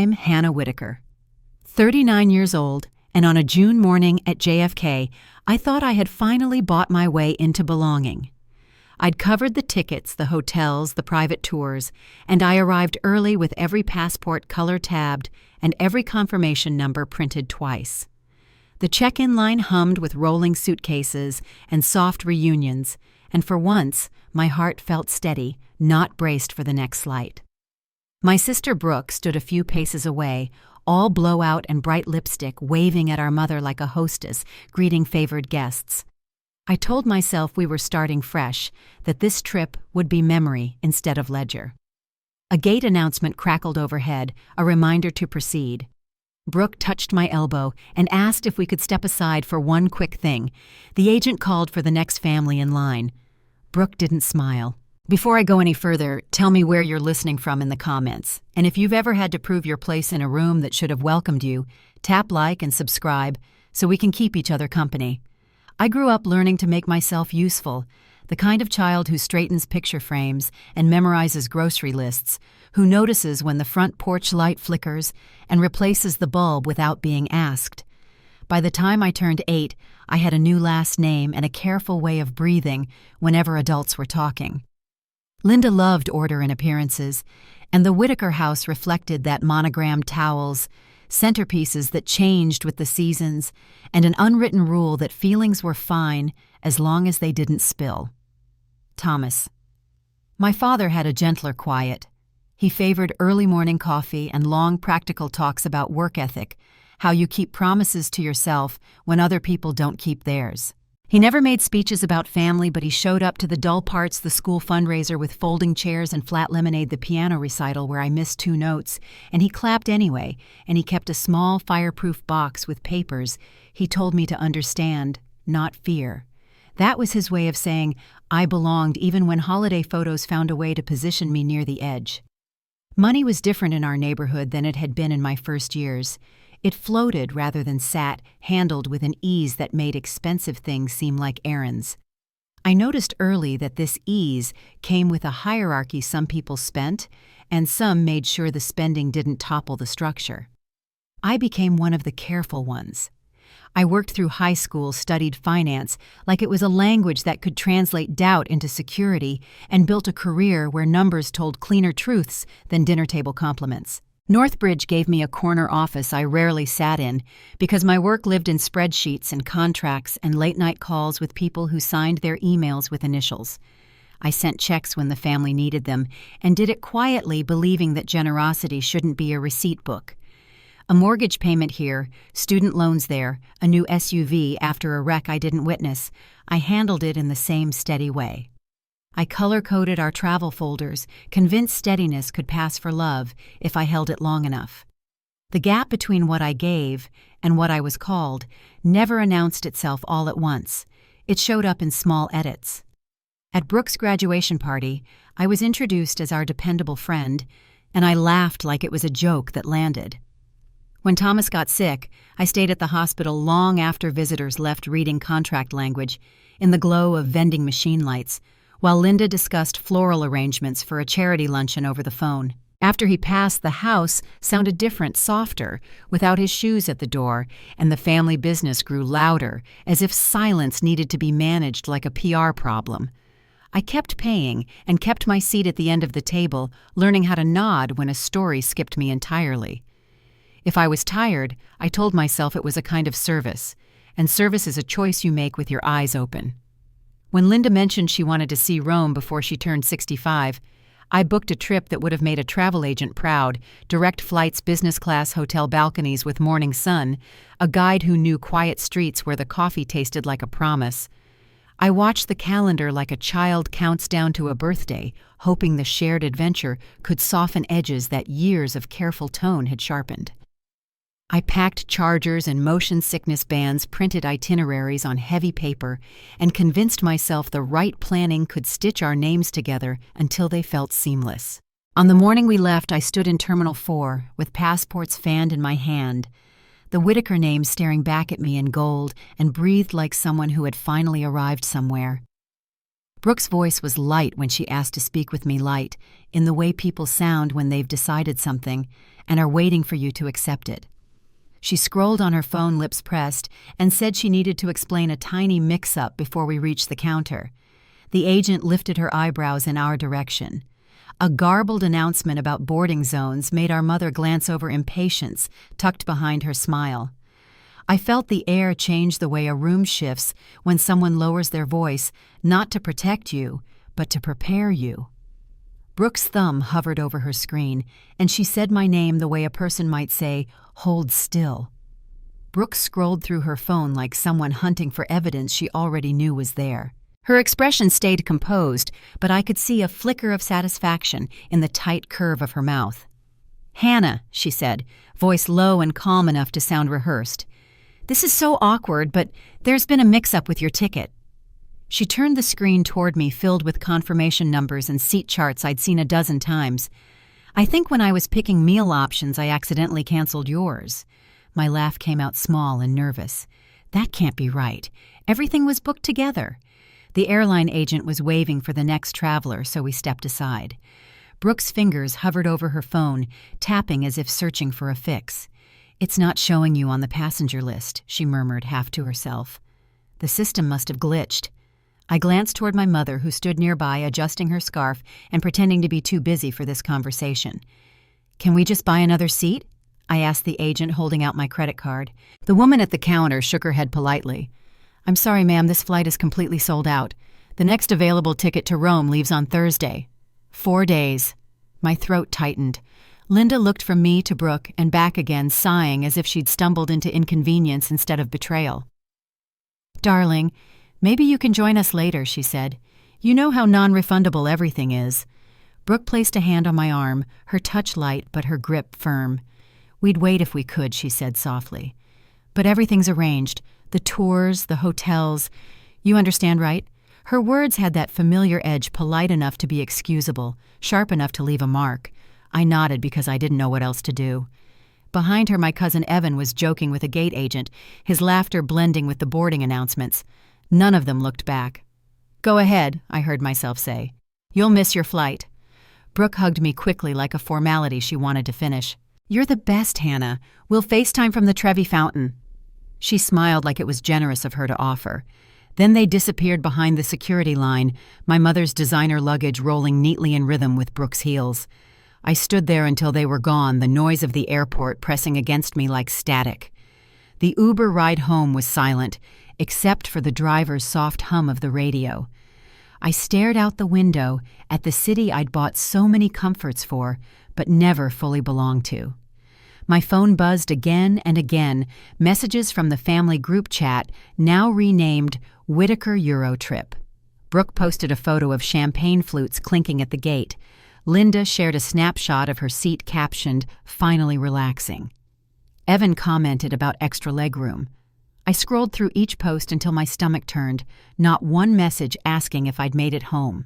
I'm Hannah Whitaker, 39 years old, and on a June morning at JFK, I thought I had finally bought my way into belonging. I'd covered the tickets, the hotels, the private tours, and I arrived early with every passport color-tabbed and every confirmation number printed twice. The check-in line hummed with rolling suitcases and soft reunions, and for once, my heart felt steady, not braced for the next flight. My sister Brooke stood a few paces away, all blowout and bright lipstick, waving at our mother like a hostess, greeting favored guests. I told myself we were starting fresh, that this trip would be memory instead of ledger. A gate announcement crackled overhead, a reminder to proceed. Brooke touched my elbow and asked if we could step aside for one quick thing. The agent called for the next family in line. Brooke didn't smile. Before I go any further, tell me where you're listening from in the comments. And if you've ever had to prove your place in a room that should have welcomed you, tap like and subscribe so we can keep each other company. I grew up learning to make myself useful, the kind of child who straightens picture frames and memorizes grocery lists, who notices when the front porch light flickers and replaces the bulb without being asked. By the time I turned 8, I had a new last name and a careful way of breathing whenever adults were talking. Linda loved order and appearances, and the Whitaker house reflected that: monogrammed towels, centerpieces that changed with the seasons, and an unwritten rule that feelings were fine as long as they didn't spill. Thomas. My father had a gentler quiet. He favored early morning coffee and long practical talks about work ethic, how you keep promises to yourself when other people don't keep theirs. He never made speeches about family, but he showed up to the dull parts, the school fundraiser with folding chairs and flat lemonade, the piano recital where I missed 2 notes, and he clapped anyway, and he kept a small fireproof box with papers he told me to understand, not fear. That was his way of saying I belonged even when holiday photos found a way to position me near the edge. Money was different in our neighborhood than it had been in my first years. It floated rather than sat, handled with an ease that made expensive things seem like errands. I noticed early that this ease came with a hierarchy. Some people spent, and some made sure the spending didn't topple the structure. I became one of the careful ones. I worked through high school, studied finance like it was a language that could translate doubt into security, and built a career where numbers told cleaner truths than dinner table compliments. Northbridge gave me a corner office I rarely sat in because my work lived in spreadsheets and contracts and late-night calls with people who signed their emails with initials. I sent checks when the family needed them and did it quietly, believing that generosity shouldn't be a receipt book. A mortgage payment here, student loans there, a new SUV after a wreck I didn't witness. I handled it in the same steady way. I color-coded our travel folders, convinced steadiness could pass for love if I held it long enough. The gap between what I gave and what I was called never announced itself all at once. It showed up in small edits. At Brooke's graduation party, I was introduced as our dependable friend, and I laughed like it was a joke that landed. When Thomas got sick, I stayed at the hospital long after visitors left, reading contract language in the glow of vending machine lights, while Linda discussed floral arrangements for a charity luncheon over the phone. After he passed, the house sounded different, softer, without his shoes at the door, and the family business grew louder, as if silence needed to be managed like a PR problem. I kept paying and kept my seat at the end of the table, learning how to nod when a story skipped me entirely. If I was tired, I told myself it was a kind of service, and service is a choice you make with your eyes open. When Linda mentioned she wanted to see Rome before she turned 65, I booked a trip that would have made a travel agent proud: direct flights, business class hotel balconies with morning sun, a guide who knew quiet streets where the coffee tasted like a promise. I watched the calendar like a child counts down to a birthday, hoping the shared adventure could soften edges that years of careful tone had sharpened. I packed chargers and motion sickness bands, printed itineraries on heavy paper, and convinced myself the right planning could stitch our names together until they felt seamless. On the morning we left, I stood in Terminal 4 with passports fanned in my hand, the Whitaker name staring back at me in gold, and breathed like someone who had finally arrived somewhere. Brooke's voice was light when she asked to speak with me, light, in the way people sound when they've decided something and are waiting for you to accept it. She scrolled on her phone, lips pressed, and said she needed to explain a tiny mix-up before we reached the counter. The agent lifted her eyebrows in our direction. A garbled announcement about boarding zones made our mother glance over impatience tucked behind her smile. I felt the air change the way a room shifts when someone lowers their voice, not to protect you, but to prepare you. Brooke's thumb hovered over her screen, and she said my name the way a person might say, "Hold still." Brooke scrolled through her phone like someone hunting for evidence she already knew was there. Her expression stayed composed, but I could see a flicker of satisfaction in the tight curve of her mouth. "Hannah," she said, voice low and calm enough to sound rehearsed. "This is so awkward, but there's been a mix-up with your ticket." She turned the screen toward me, filled with confirmation numbers and seat charts I'd seen a dozen times. "I think when I was picking meal options, I accidentally canceled yours." My laugh came out small and nervous. "That can't be right. Everything was booked together." The airline agent was waving for the next traveler, so we stepped aside. Brooke's fingers hovered over her phone, tapping as if searching for a fix. "It's not showing you on the passenger list," she murmured half to herself. The system must have glitched. I glanced toward my mother, who stood nearby adjusting her scarf and pretending to be too busy for this conversation. "Can we just buy another seat?" I asked the agent, holding out my credit card. The woman at the counter shook her head politely. "I'm sorry, ma'am, this flight is completely sold out. The next available ticket to Rome leaves on Thursday." 4 days. My throat tightened. Linda looked from me to Brooke and back again, sighing as if she'd stumbled into inconvenience instead of betrayal. "Darling, maybe you can join us later," she said. "You know how non-refundable everything is." Brooke placed a hand on my arm, her touch light but her grip firm. "We'd wait if we could," she said softly. "But everything's arranged. The tours, the hotels. You understand, right?" Her words had that familiar edge, polite enough to be excusable, sharp enough to leave a mark. I nodded because I didn't know what else to do. Behind her, my cousin Evan was joking with a gate agent, his laughter blending with the boarding announcements. None of them looked back. "Go ahead," I heard myself say. "You'll miss your flight." Brooke hugged me quickly like a formality she wanted to finish. "You're the best, Hannah. We'll FaceTime from the Trevi Fountain." She smiled like it was generous of her to offer. Then they disappeared behind the security line, my mother's designer luggage rolling neatly in rhythm with Brooke's heels. I stood there until they were gone, the noise of the airport pressing against me like static. The Uber ride home was silent, except for the driver's soft hum of the radio. I stared out the window at the city I'd bought so many comforts for, but never fully belonged to. My phone buzzed again and again, messages from the family group chat, now renamed Whitaker Eurotrip. Brooke posted a photo of champagne flutes clinking at the gate. Linda shared a snapshot of her seat captioned, "Finally relaxing." Evan commented about extra legroom. I scrolled through each post until my stomach turned, not one message asking if I'd made it home.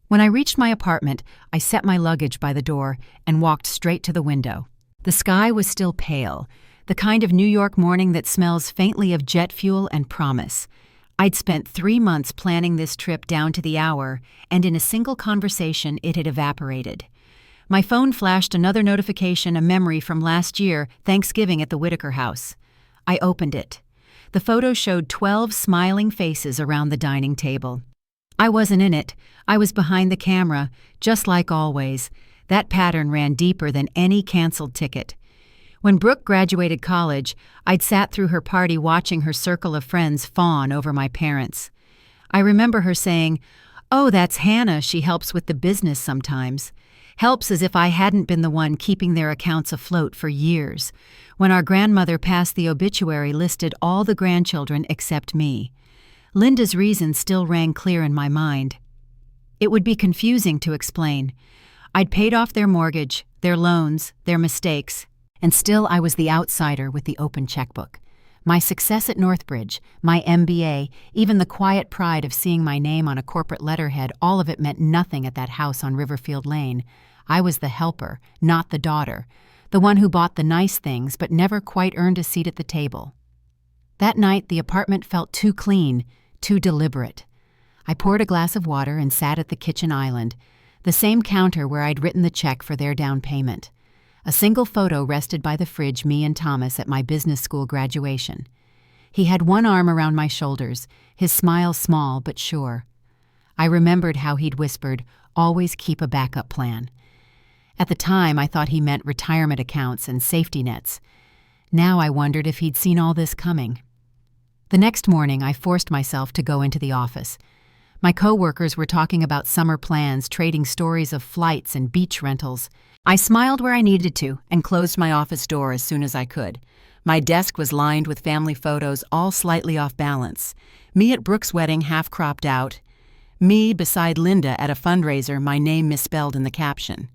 When I reached my apartment, I set my luggage by the door and walked straight to the window. The sky was still pale, the kind of New York morning that smells faintly of jet fuel and promise. I'd spent 3 months planning this trip down to the hour, and in a single conversation it had evaporated. My phone flashed another notification, a memory from last year, Thanksgiving at the Whitaker house. I opened it. The photo showed 12 smiling faces around the dining table. I wasn't in it. I was behind the camera, just like always. That pattern ran deeper than any canceled ticket. When Brooke graduated college, I'd sat through her party watching her circle of friends fawn over my parents. I remember her saying, "Oh, that's Hannah, she helps with the business sometimes." Helps as if I hadn't been the one keeping their accounts afloat for years. When our grandmother passed, the obituary listed all the grandchildren except me. Linda's reason still rang clear in my mind. It would be confusing to explain. I'd paid off their mortgage, their loans, their mistakes, and still I was the outsider with the open checkbook. My success at Northbridge, my MBA, even the quiet pride of seeing my name on a corporate letterhead, all of it meant nothing at that house on Riverfield Lane. I was the helper, not the daughter, the one who bought the nice things but never quite earned a seat at the table. That night, the apartment felt too clean, too deliberate. I poured a glass of water and sat at the kitchen island, the same counter where I'd written the check for their down payment. A single photo rested by the fridge, me and Thomas at my business school graduation. He had one arm around my shoulders, his smile small but sure. I remembered how he'd whispered, "Always keep a backup plan." At the time, I thought he meant retirement accounts and safety nets. Now I wondered if he'd seen all this coming. The next morning, I forced myself to go into the office. My coworkers were talking about summer plans, trading stories of flights and beach rentals. I smiled where I needed to and closed my office door as soon as I could. My desk was lined with family photos, all slightly off balance. Me at Brooke's wedding, half cropped out. Me beside Linda at a fundraiser, my name misspelled in the caption.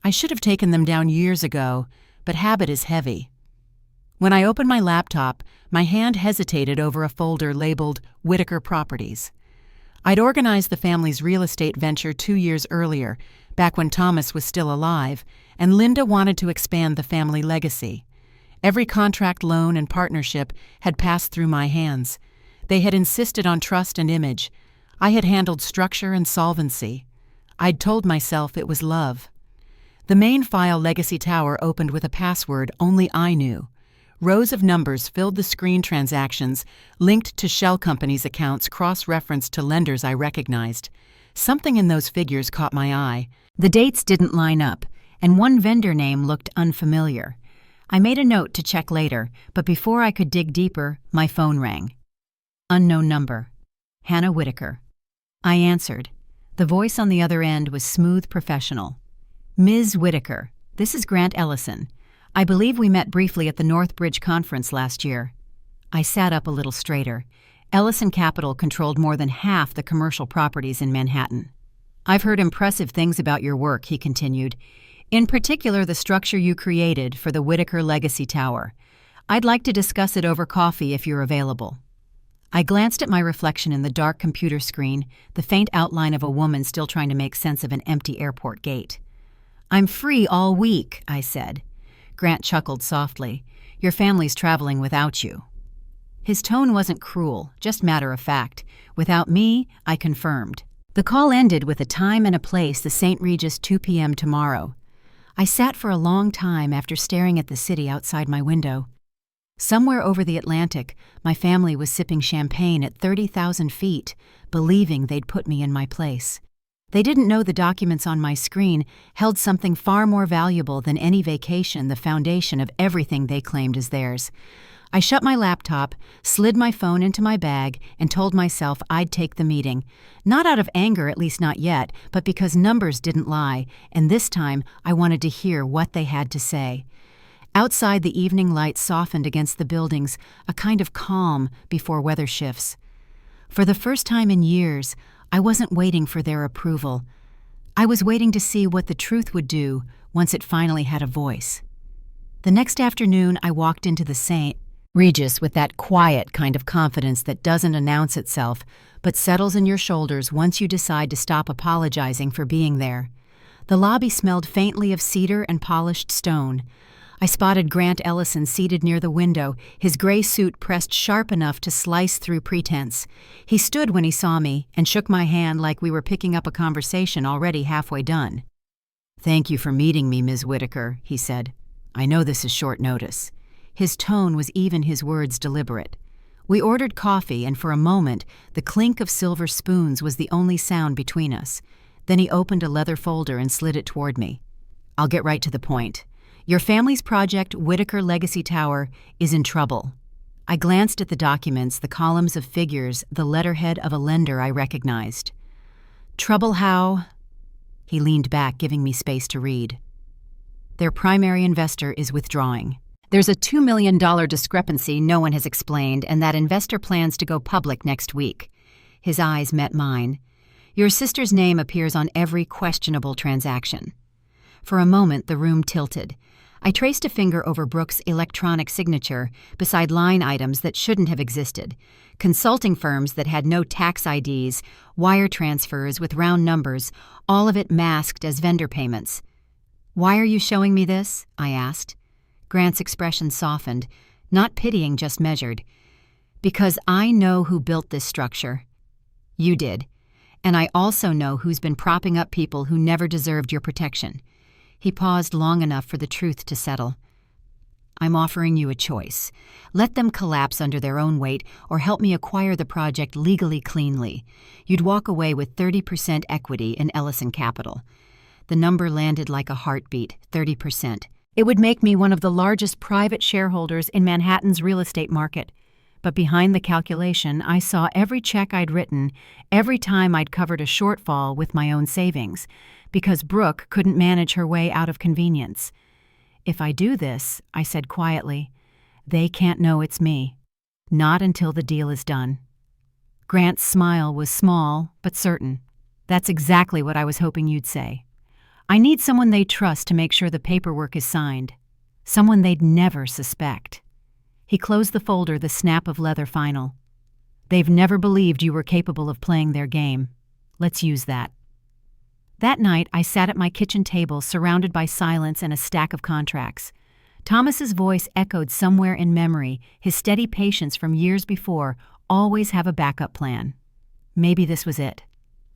I should have taken them down years ago, but habit is heavy. When I opened my laptop, my hand hesitated over a folder labeled Whitaker Properties. I'd organized the family's real estate venture 2 years earlier, back when Thomas was still alive, and Linda wanted to expand the family legacy. Every contract, loan, and partnership had passed through my hands. They had insisted on trust and image. I had handled structure and solvency. I'd told myself it was love. The main file Legacy Tower opened with a password only I knew. Rows of numbers filled the screen, transactions linked to shell companies' accounts cross-referenced to lenders I recognized. Something in those figures caught my eye. The dates didn't line up, and one vendor name looked unfamiliar. I made a note to check later, but before I could dig deeper, my phone rang. Unknown number. Hannah Whitaker. I answered. The voice on the other end was smooth, professional. Ms. Whitaker, this is Grant Ellison. I believe we met briefly at the Northbridge conference last year. I sat up a little straighter. Ellison Capital controlled more than half the commercial properties in Manhattan. I've heard impressive things about your work, he continued. In particular, the structure you created for the Whitaker Legacy Tower. I'd like to discuss it over coffee if you're available. I glanced at my reflection in the dark computer screen, the faint outline of a woman still trying to make sense of an empty airport gate. I'm free all week, I said. Grant chuckled softly. Your family's traveling without you. His tone wasn't cruel, just matter of fact. Without me, I confirmed. The call ended with a time and a place, the St. Regis, 2 p.m. tomorrow. I sat for a long time after staring at the city outside my window. Somewhere over the Atlantic, my family was sipping champagne at 30,000 feet, believing they'd put me in my place. They didn't know the documents on my screen held something far more valuable than any vacation, the foundation of everything they claimed as theirs. I shut my laptop, slid my phone into my bag, and told myself I'd take the meeting. Not out of anger, at least not yet, but because numbers didn't lie, and this time I wanted to hear what they had to say. Outside, the evening light softened against the buildings, a kind of calm before weather shifts. For the first time in years, I wasn't waiting for their approval. I was waiting to see what the truth would do once it finally had a voice. The next afternoon, I walked into the St. Regis with that quiet kind of confidence that doesn't announce itself, but settles in your shoulders once you decide to stop apologizing for being there. The lobby smelled faintly of cedar and polished stone. I spotted Grant Ellison seated near the window, his gray suit pressed sharp enough to slice through pretense. He stood when he saw me and shook my hand like we were picking up a conversation already halfway done. "Thank you for meeting me, Ms. Whitaker," he said. "I know this is short notice." His tone was even his words deliberate. We ordered coffee, and for a moment, the clink of silver spoons was the only sound between us. Then he opened a leather folder and slid it toward me. "I'll get right to the point. Your family's project, Whitaker Legacy Tower, is in trouble." I glanced at the documents, the columns of figures, the letterhead of a lender I recognized. "Trouble how?" He leaned back, giving me space to read. "Their primary investor is withdrawing. There's a $2 million discrepancy no one has explained, and that investor plans to go public next week." His eyes met mine. "Your sister's name appears on every questionable transaction." For a moment, the room tilted. I traced a finger over Brooke's electronic signature beside line items that shouldn't have existed. Consulting firms that had no tax IDs, wire transfers with round numbers, all of it masked as vendor payments. "Why are you showing me this?" I asked. Grant's expression softened, not pitying, just measured. "Because I know who built this structure." "You did. And I also know who's been propping up people who never deserved your protection." He paused long enough for the truth to settle. "I'm offering you a choice. Let them collapse under their own weight or help me acquire the project legally cleanly. You'd walk away with 30% equity in Ellison Capital." The number landed like a heartbeat, 30%. It would make me one of the largest private shareholders in Manhattan's real estate market. But behind the calculation, I saw every check I'd written, every time I'd covered a shortfall with my own savings, because Brooke couldn't manage her way out of convenience. "If I do this," I said quietly, "they can't know it's me. Not until the deal is done." Grant's smile was small, but certain. "That's exactly what I was hoping you'd say. I need someone they trust to make sure the paperwork is signed. Someone they'd never suspect." He closed the folder, the snap of leather final. "They've never believed you were capable of playing their game. Let's use that." That night, I sat at my kitchen table surrounded by silence and a stack of contracts. Thomas's voice echoed somewhere in memory, his steady patience from years before, always have a backup plan. Maybe this was it.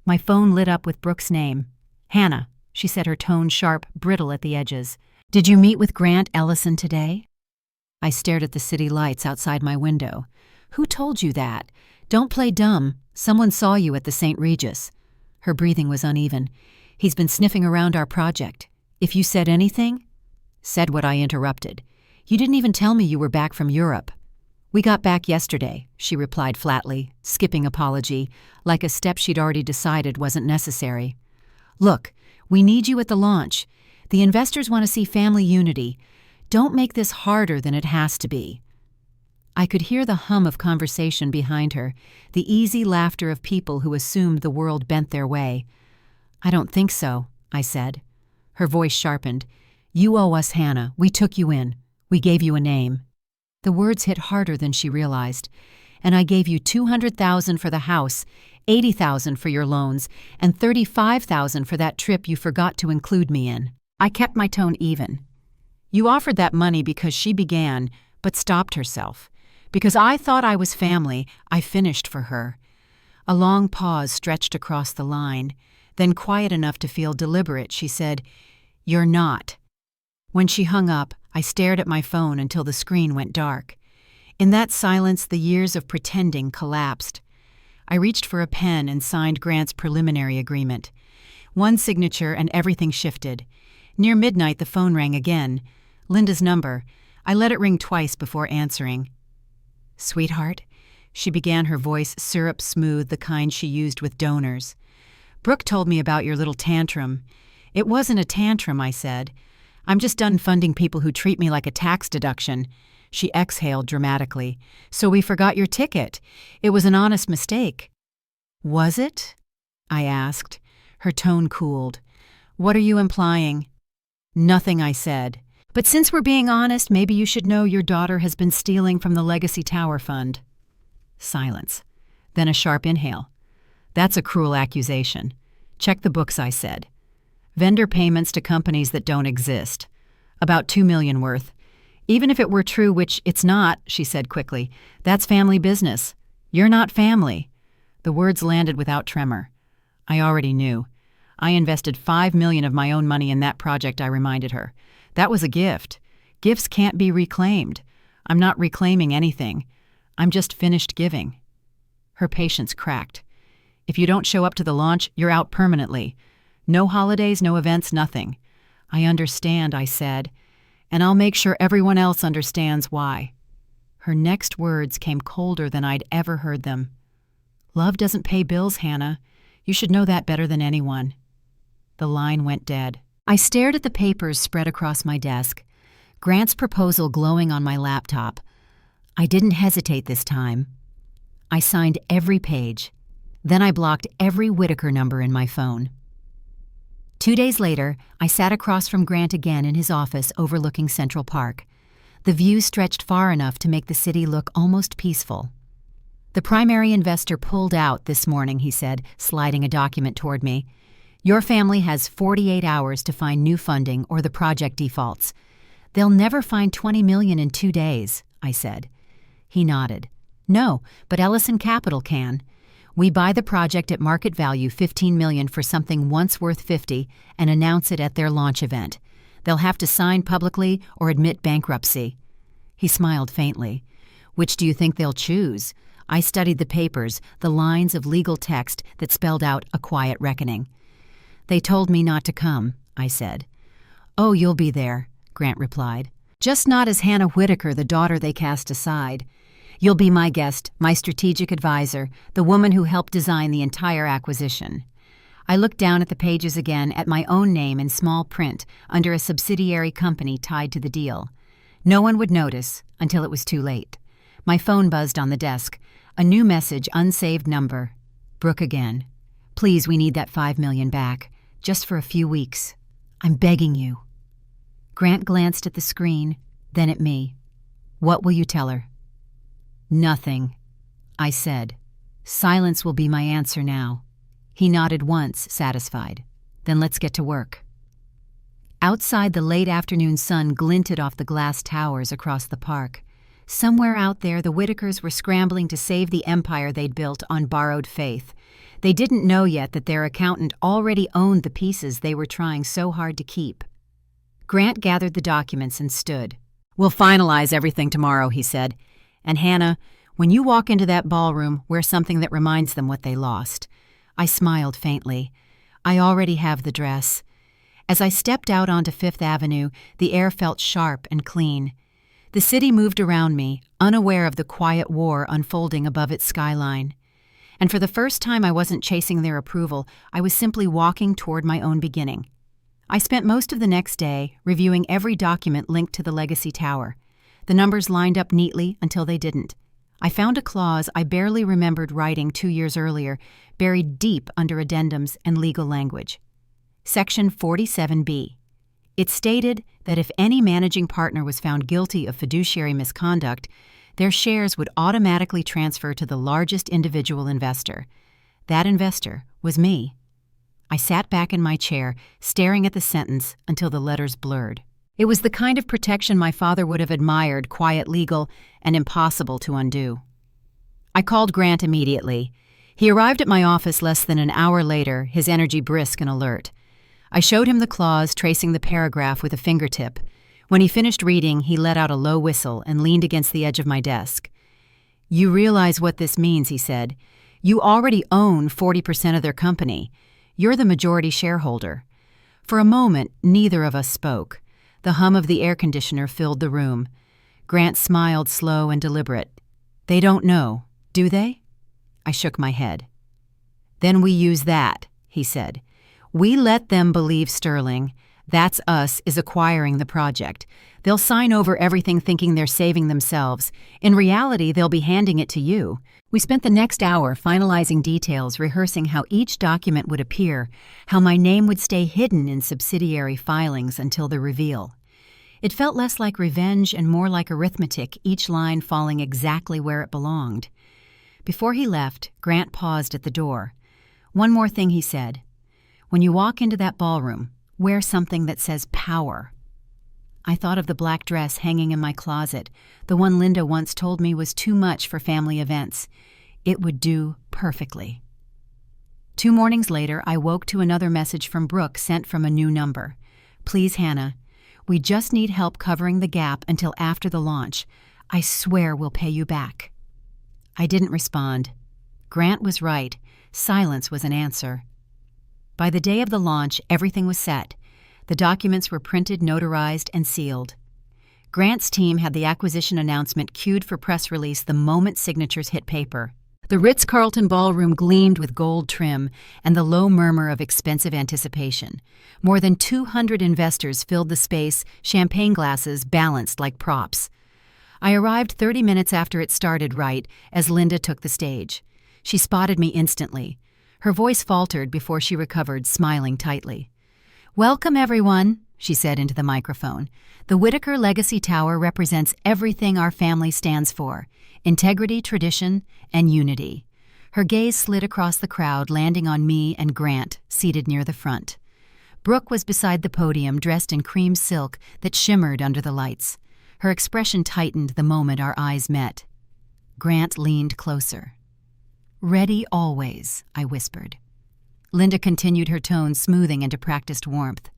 My phone lit up with Brooke's name. "Hannah," she said, her tone sharp, brittle at the edges. "Did you meet with Grant Ellison today?" I stared at the city lights outside my window. "Who told you that? Don't play dumb. Someone saw you at the St. Regis." Her breathing was uneven. "He's been sniffing around our project. If you said anything—" "Said what?" I interrupted. "You didn't even tell me you were back from Europe." "We got back yesterday," she replied flatly, skipping apology, like a step she'd already decided wasn't necessary. "Look, we need you at the launch. The investors want to see family unity. Don't make this harder than it has to be." I could hear the hum of conversation behind her, the easy laughter of people who assumed the world bent their way. "I don't think so," I said. Her voice sharpened. "You owe us, Hannah. We took you in. We gave you a name." The words hit harder than she realized. "And I gave you $200,000 for the house, $80,000 for your loans, and $35,000 for that trip you forgot to include me in." I kept my tone even. "You offered that money because she began, but stopped herself. Because I thought I was family, I finished for her." A long pause stretched across the line. Then, quiet enough to feel deliberate, she said, "You're not." When she hung up, I stared at my phone until the screen went dark. In that silence, the years of pretending collapsed. I reached for a pen and signed Grant's preliminary agreement. One signature and everything shifted. Near midnight, the phone rang again. Linda's number. I let it ring twice before answering. "Sweetheart," she began, her voice syrup smooth, the kind she used with donors. "Brooke told me about your little tantrum." "It wasn't a tantrum," I said. "I'm just done funding people who treat me like a tax deduction." She exhaled dramatically. "So we forgot your ticket. It was an honest mistake." "Was it?" I asked. Her tone cooled. "What are you implying?" "Nothing," I said. "But since we're being honest, maybe you should know your daughter has been stealing from the Legacy Tower Fund." Silence. Then a sharp inhale. "That's a cruel accusation. Check the books," I said. "Vendor payments to companies that don't exist. About $2 million worth. Even if it were true, which it's not," she said quickly, "that's family business. You're not family." The words landed without tremor. I already knew. "I invested $5 million of my own money in that project," I reminded her. "That was a gift. Gifts can't be reclaimed. I'm not reclaiming anything. I'm just finished giving." Her patience cracked. "If you don't show up to the launch, you're out permanently. No holidays, no events, nothing." "I understand," I said, "and I'll make sure everyone else understands why." Her next words came colder than I'd ever heard them. "Love doesn't pay bills, Hannah. You should know that better than anyone." The line went dead. I stared at the papers spread across my desk, Grant's proposal glowing on my laptop. I didn't hesitate this time. I signed every page. Then I blocked every Whitaker number in my phone. 2 days later, I sat across from Grant again in his office overlooking Central Park. The view stretched far enough to make the city look almost peaceful. "The primary investor pulled out this morning," he said, sliding a document toward me. "Your family has 48 hours to find new funding or the project defaults. They'll never find $20 million in 2 days," I said. He nodded. "No, but Ellison Capital can. We buy the project at market value $15 million for something once worth $50 and announce it at their launch event. They'll have to sign publicly or admit bankruptcy." He smiled faintly. "Which do you think they'll choose?" I studied the papers, the lines of legal text that spelled out a quiet reckoning. "They told me not to come," I said. "Oh, you'll be there," Grant replied. "Just not as Hannah Whitaker, the daughter they cast aside. You'll be my guest, my strategic advisor, the woman who helped design the entire acquisition." I looked down at the pages again at my own name in small print under a subsidiary company tied to the deal. No one would notice until it was too late. My phone buzzed on the desk. A new message, unsaved number. "Brooke again. Please, we need that $5 million back. Just for a few weeks. I'm begging you." Grant glanced at the screen, then at me. "What will you tell her?" "Nothing," I said. "Silence will be my answer now." He nodded once, satisfied. "Then let's get to work." Outside, the late afternoon sun glinted off the glass towers across the park. Somewhere out there, the Whitakers were scrambling to save the empire they'd built on borrowed faith. They didn't know yet that their accountant already owned the pieces they were trying so hard to keep. Grant gathered the documents and stood. "We'll finalize everything tomorrow," he said. "And Hannah, when you walk into that ballroom, wear something that reminds them what they lost." I smiled faintly. "I already have the dress." As I stepped out onto Fifth Avenue, the air felt sharp and clean. The city moved around me, unaware of the quiet war unfolding above its skyline. And for the first time, I wasn't chasing their approval. I was simply walking toward my own beginning. I spent most of the next day reviewing every document linked to the Legacy Tower. The numbers lined up neatly until they didn't. I found a clause I barely remembered writing 2 years earlier, buried deep under addendums and legal language. Section 47B. It stated that if any managing partner was found guilty of fiduciary misconduct, their shares would automatically transfer to the largest individual investor. That investor was me. I sat back in my chair, staring at the sentence until the letters blurred. It was the kind of protection my father would have admired, quiet, legal, and impossible to undo. I called Grant immediately. He arrived at my office less than an hour later, his energy brisk and alert. I showed him the clause, tracing the paragraph with a fingertip. When he finished reading, he let out a low whistle and leaned against the edge of my desk. "You realize what this means," he said. "You already own 40% of their company. You're the majority shareholder." For a moment, neither of us spoke. The hum of the air conditioner filled the room. Grant smiled, slow and deliberate. "They don't know, do they?" I shook my head. "Then we use that," he said. "We let them believe Sterling, that's us, is acquiring the project. They'll sign over everything thinking they're saving themselves. In reality, they'll be handing it to you." We spent the next hour finalizing details, rehearsing how each document would appear, how my name would stay hidden in subsidiary filings until the reveal. It felt less like revenge and more like arithmetic, each line falling exactly where it belonged. Before he left, Grant paused at the door. "One more thing," he said. "When you walk into that ballroom, wear something that says power." I thought of the black dress hanging in my closet, the one Linda once told me was too much for family events. It would do perfectly. 2 mornings later, I woke to another message from Brooke sent from a new number. "Please, Hannah, we just need help covering the gap until after the launch. I swear we'll pay you back." I didn't respond. Grant was right. Silence was an answer. By the day of the launch, everything was set. The documents were printed, notarized, and sealed. Grant's team had the acquisition announcement queued for press release the moment signatures hit paper. The Ritz-Carlton ballroom gleamed with gold trim and the low murmur of expensive anticipation. More than 200 investors filled the space, champagne glasses balanced like props. I arrived 30 minutes after it started right as Linda took the stage. She spotted me instantly. Her voice faltered before she recovered, smiling tightly. "Welcome, everyone," she said into the microphone. "The Whitaker Legacy Tower represents everything our family stands for: integrity, tradition, and unity." Her gaze slid across the crowd, landing on me and Grant, seated near the front. Brooke was beside the podium, dressed in cream silk that shimmered under the lights. Her expression tightened the moment our eyes met. Grant leaned closer. "Ready always," I whispered. Linda continued, her tone smoothing into practiced warmth.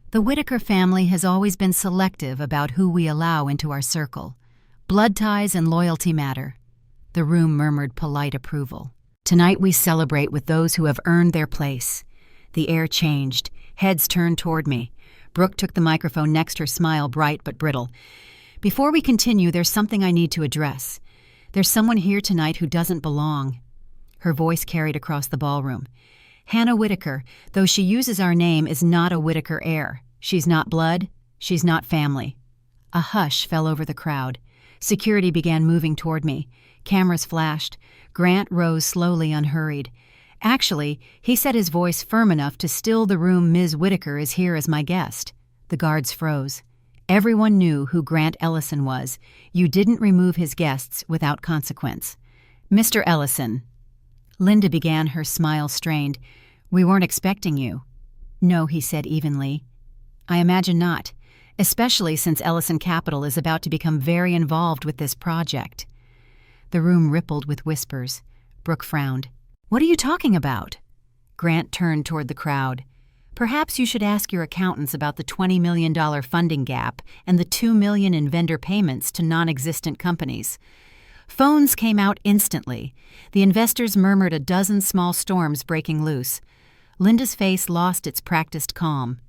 "The Whitaker family has always been selective about who we allow into our circle. Blood ties and loyalty matter." The room murmured polite approval. "Tonight we celebrate with those who have earned their place." The air changed. Heads turned toward me. Brooke took the microphone next, her smile bright but brittle. "Before we continue, there's something I need to address. There's someone here tonight who doesn't belong." Her voice carried across the ballroom. "Hannah Whitaker, though she uses our name, is not a Whitaker heir. She's not blood. She's not family." A hush fell over the crowd. Security began moving toward me. Cameras flashed. Grant rose slowly, unhurried. "Actually," he said, his voice firm enough to still the room, "Ms. Whitaker is here as my guest." The guards froze. Everyone knew who Grant Ellison was. You didn't remove his guests without consequence. "Mr. Ellison." Linda began, her smile strained. "We weren't expecting you." "No," he said evenly. "I imagine not, especially since Ellison Capital is about to become very involved with this project." The room rippled with whispers. Brooke frowned. "What are you talking about?" Grant turned toward the crowd. "Perhaps you should ask your accountants about the $20 million funding gap and the $2 million in vendor payments to non-existent companies." Phones came out instantly. The investors murmured, a dozen small storms breaking loose. Linda's face lost its practiced calm.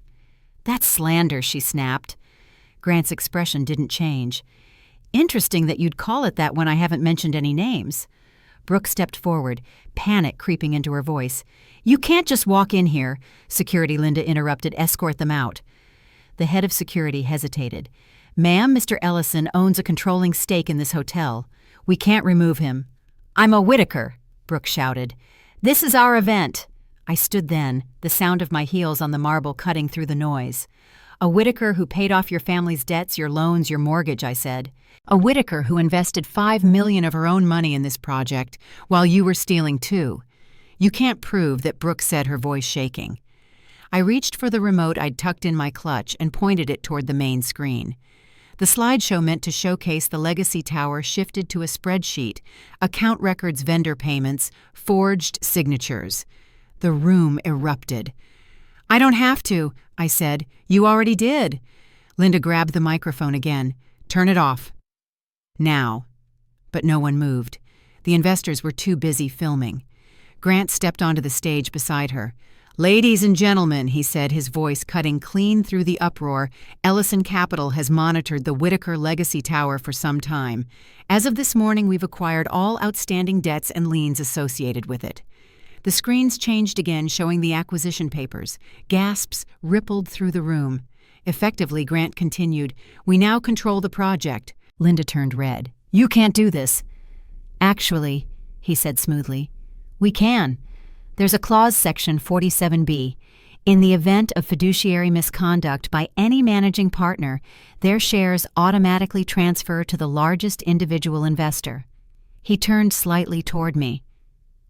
"That's slander," she snapped. Grant's expression didn't change. "Interesting that you'd call it that when I haven't mentioned any names." Brooke stepped forward, panic creeping into her voice. "You can't just walk in here." "Security," Linda interrupted. "Escort them out." The head of security hesitated. "Ma'am, Mr. Ellison owns a controlling stake in this hotel. We can't remove him." "I'm a Whitaker," Brooke shouted. "This is our event." I stood then, the sound of my heels on the marble cutting through the noise. "A Whitaker who paid off your family's debts, your loans, your mortgage," I said. "A Whitaker who invested $5 million of her own money in this project, while you were stealing too. You can't prove that," Brooke said, her voice shaking. I reached for the remote I'd tucked in my clutch and pointed it toward the main screen. The slideshow meant to showcase the legacy tower shifted to a spreadsheet, account records, vendor payments, forged signatures. The room erupted. "I don't have to," I said. "You already did." Linda grabbed the microphone again. "Turn it off." Now. But no one moved. The investors were too busy filming. Grant stepped onto the stage beside her. "Ladies and gentlemen," he said, his voice cutting clean through the uproar, "Ellison Capital has monitored the Whitaker Legacy Tower for some time. As of this morning, we've acquired all outstanding debts and liens associated with it." The screens changed again, showing the acquisition papers. Gasps rippled through the room. Effectively, Grant continued, "We now control the project." Linda turned red. "You can't do this." "Actually," he said smoothly, "we can. There's a clause, section 47B. In the event of fiduciary misconduct by any managing partner, their shares automatically transfer to the largest individual investor." He turned slightly toward me.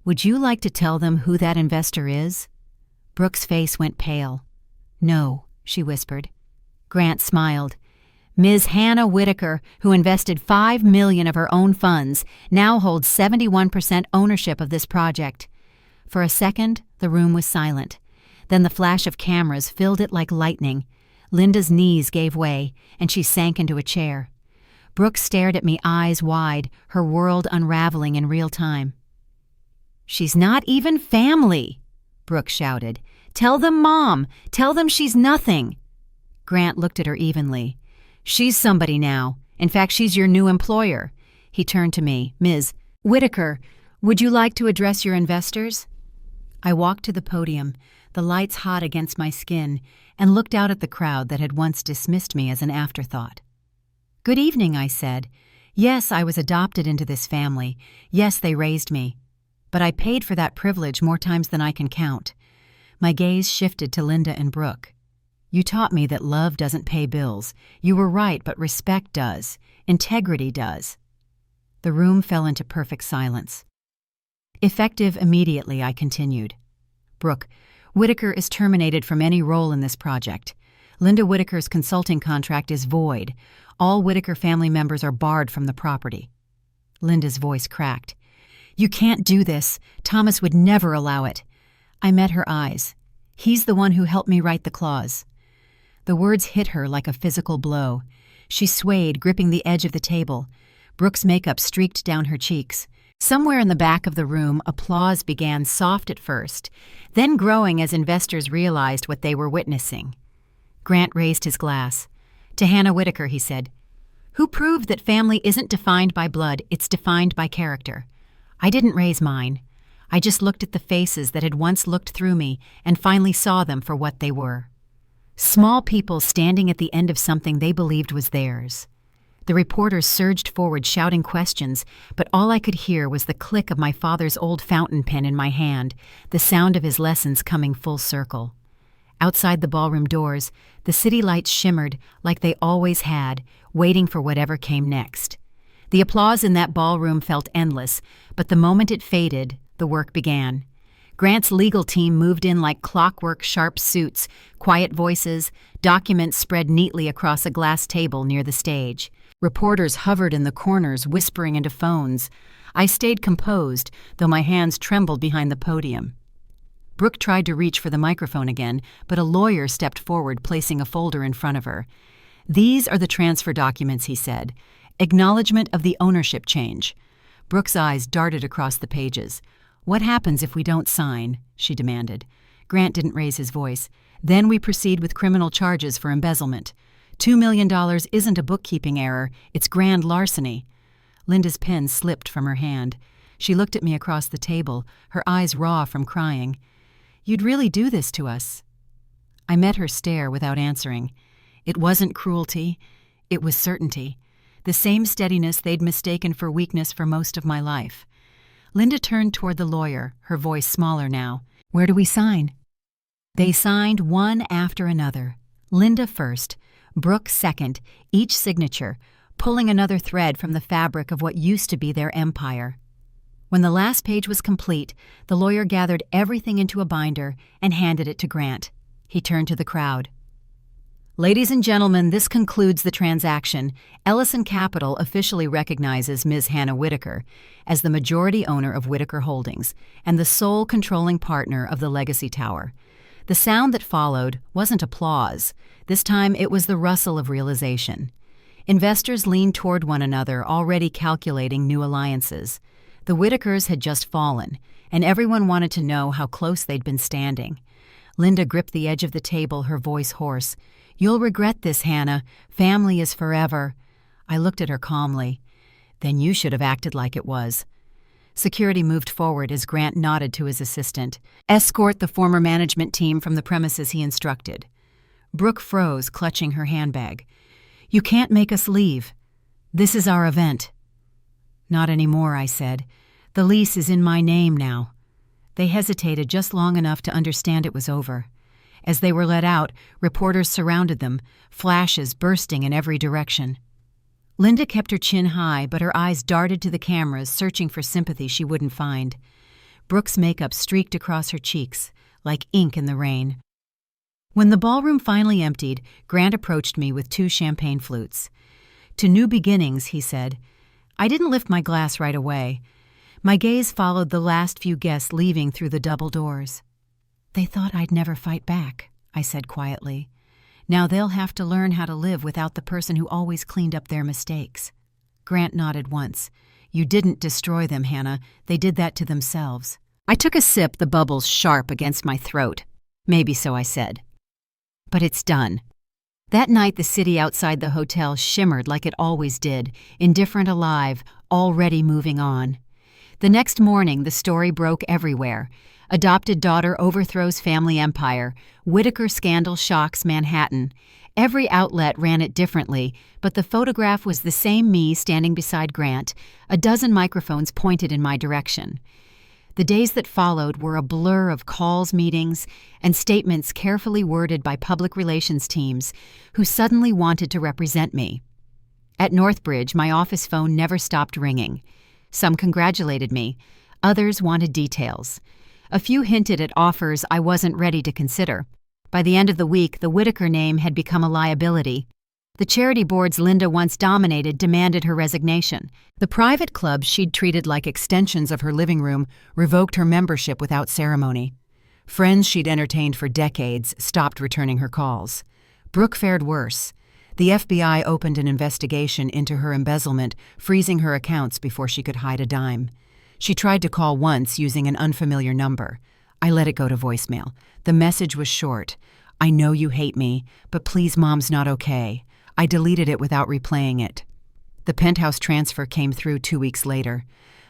"Would you like to tell them who that investor is?" Brooke's face went pale. "No," she whispered. Grant smiled. "Ms. Hannah Whitaker, who invested $5 million of her own funds, now holds 71% ownership of this project." For a second, the room was silent. Then the flash of cameras filled it like lightning. Linda's knees gave way, and she sank into a chair. Brooke stared at me, eyes wide, her world unraveling in real time. "She's not even family," Brooke shouted. "Tell them, Mom! Tell them she's nothing!" Grant looked at her evenly. "She's somebody now. In fact, she's your new employer." He turned to me. "Ms. Whitaker, would you like to address your investors?" I walked to the podium, the lights hot against my skin, and looked out at the crowd that had once dismissed me as an afterthought. "Good evening," I said. "Yes, I was adopted into this family. Yes, they raised me. But I paid for that privilege more times than I can count." My gaze shifted to Linda and Brooke. "You taught me that love doesn't pay bills. You were right, but respect does. Integrity does." The room fell into perfect silence. "Effective immediately," I continued. "Brooke, Whitaker is terminated from any role in this project. Linda Whitaker's consulting contract is void. All Whitaker family members are barred from the property." Linda's voice cracked. "You can't do this. Thomas would never allow it." I met her eyes. "He's the one who helped me write the clause." The words hit her like a physical blow. She swayed, gripping the edge of the table. Brooke's makeup streaked down her cheeks. Somewhere in the back of the room, applause began soft at first, then growing as investors realized what they were witnessing. Grant raised his glass. "To Hannah Whitaker," he said, "who proved that family isn't defined by blood, it's defined by character." I didn't raise mine. I just looked at the faces that had once looked through me and finally saw them for what they were. Small people standing at the end of something they believed was theirs. The reporters surged forward shouting questions, but all I could hear was the click of my father's old fountain pen in my hand, the sound of his lessons coming full circle. Outside the ballroom doors, the city lights shimmered like they always had, waiting for whatever came next. The applause in that ballroom felt endless, but the moment it faded, the work began. Grant's legal team moved in like clockwork, sharp suits, quiet voices, documents spread neatly across a glass table near the stage. Reporters hovered in the corners, whispering into phones. I stayed composed, though my hands trembled behind the podium. Brooke tried to reach for the microphone again, but a lawyer stepped forward, placing a folder in front of her. "These are the transfer documents," he said. "Acknowledgement of the ownership change." Brooke's eyes darted across the pages. "What happens if we don't sign?" she demanded. Grant didn't raise his voice. "Then we proceed with criminal charges for embezzlement. $2 million isn't a bookkeeping error, it's grand larceny." Linda's pen slipped from her hand. She looked at me across the table, her eyes raw from crying. "You'd really do this to us?" I met her stare without answering. It wasn't cruelty, it was certainty. The same steadiness they'd mistaken for weakness for most of my life. Linda turned toward the lawyer, her voice smaller now. "Where do we sign?" They signed one after another. Linda first, Brooke second, each signature, pulling another thread from the fabric of what used to be their empire. When the last page was complete, the lawyer gathered everything into a binder and handed it to Grant. He turned to the crowd. "Ladies and gentlemen, this concludes the transaction. Ellison Capital officially recognizes Ms. Hannah Whitaker as the majority owner of Whitaker Holdings and the sole controlling partner of the Legacy Tower." The sound that followed wasn't applause. This time it was the rustle of realization. Investors leaned toward one another, already calculating new alliances. The Whitakers had just fallen, and everyone wanted to know how close they'd been standing. Linda gripped the edge of the table, her voice hoarse. "You'll regret this, Hannah. Family is forever." I looked at her calmly. "Then you should have acted like it was." Security moved forward as Grant nodded to his assistant. "Escort the former management team from the premises," he instructed. Brooke froze, clutching her handbag. "You can't make us leave. This is our event." "Not anymore," I said. "The lease is in my name now." They hesitated just long enough to understand it was over. As they were let out, reporters surrounded them, flashes bursting in every direction. Linda kept her chin high, but her eyes darted to the cameras, searching for sympathy she wouldn't find. Brooke's makeup streaked across her cheeks, like ink in the rain. When the ballroom finally emptied, Grant approached me with 2 champagne flutes. "To new beginnings," he said. I didn't lift my glass right away. My gaze followed the last few guests leaving through the double doors. "They thought I'd never fight back," I said quietly. "Now they'll have to learn how to live without the person who always cleaned up their mistakes." Grant nodded once. "You didn't destroy them, Hannah. They did that to themselves." I took a sip, the bubbles sharp against my throat. "Maybe so," I said. "But it's done." That night the city outside the hotel shimmered like it always did, indifferent, alive, already moving on. The next morning the story broke everywhere. Adopted daughter overthrows family empire. Whitaker scandal shocks Manhattan. Every outlet ran it differently, but the photograph was the same me standing beside Grant, a dozen microphones pointed in my direction. The days that followed were a blur of calls, meetings, and statements carefully worded by public relations teams who suddenly wanted to represent me. At Northbridge, my office phone never stopped ringing. Some congratulated me. Others wanted details. A few hinted at offers I wasn't ready to consider. By the end of the week, the Whitaker name had become a liability. The charity boards Linda once dominated demanded her resignation. The private clubs she'd treated like extensions of her living room revoked her membership without ceremony. Friends she'd entertained for decades stopped returning her calls. Brooke fared worse. The FBI opened an investigation into her embezzlement, freezing her accounts before she could hide a dime. She tried to call once using an unfamiliar number. I let it go to voicemail. The message was short. "I know you hate me, but please, Mom's not okay." I deleted it without replaying it. The penthouse transfer came through 2 weeks later.